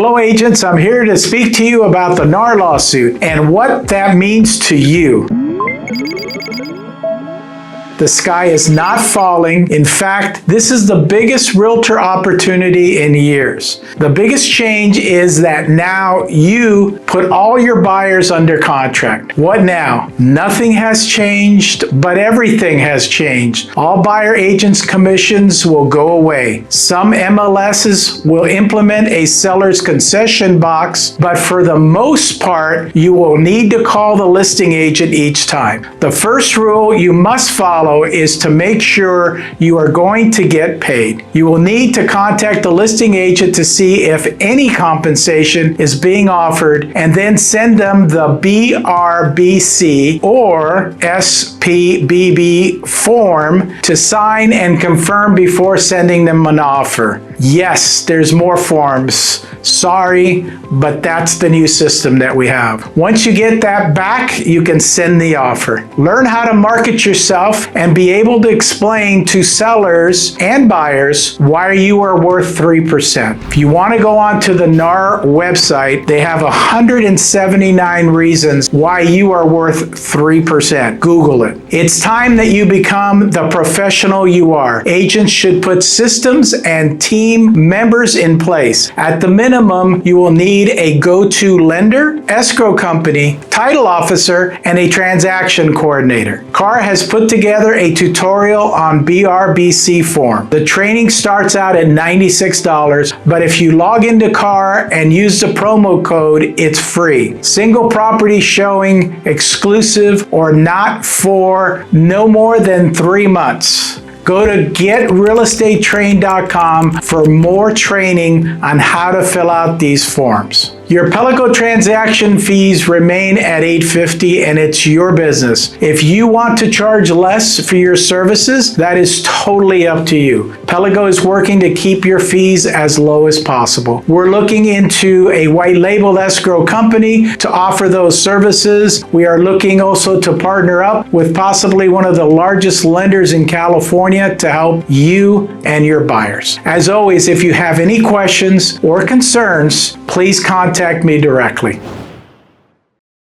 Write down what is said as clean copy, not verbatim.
Hello agents, I'm here to speak to you about the NAR lawsuit and what that means to you. The sky is not falling. In fact, this is the biggest realtor opportunity in years. The biggest change is that now you put all your buyers under contract. What now? Nothing has changed, but everything has changed. All buyer agents' commissions will go away. Some MLSs will implement a seller's concession box, but for the most part, you will need to call the listing agent each time. The first rule you must follow is to make sure you are going to get paid. You will need to contact the listing agent to see if any compensation is being offered and then send them the BRBC or SPBB form to sign and confirm before sending them an offer. Yes, there's more forms. Sorry, but that's the new system that we have. Once you get that back, you can send the offer. Learn how to market yourself and be able to explain to sellers and buyers why you are worth 3%. If you want to go onto the NAR website, they have 179 reasons why you are worth 3%. Google it. It's time that you become the professional you are. Agents should put systems and team members in place. At the minimum, you will need a go-to lender, escrow company, title officer, and a transaction coordinator. CAR has put together a tutorial on BRBC form. The training starts out at $96, but if you log into CAR and use the promo code, it's free. Single property showing, exclusive, or not for no more than 3 months. Go to getrealestatetrain.com for more training on how to fill out these forms. Your Pelico transaction fees remain at $850 and it's your business. If you want to charge less for your services, that is totally up to you. Pelico is working to keep your fees as low as possible. We're looking into a white label escrow company to offer those services. We are looking also to partner up with possibly one of the largest lenders in California to help you and your buyers. As always, if you have any questions or concerns, please contact me directly.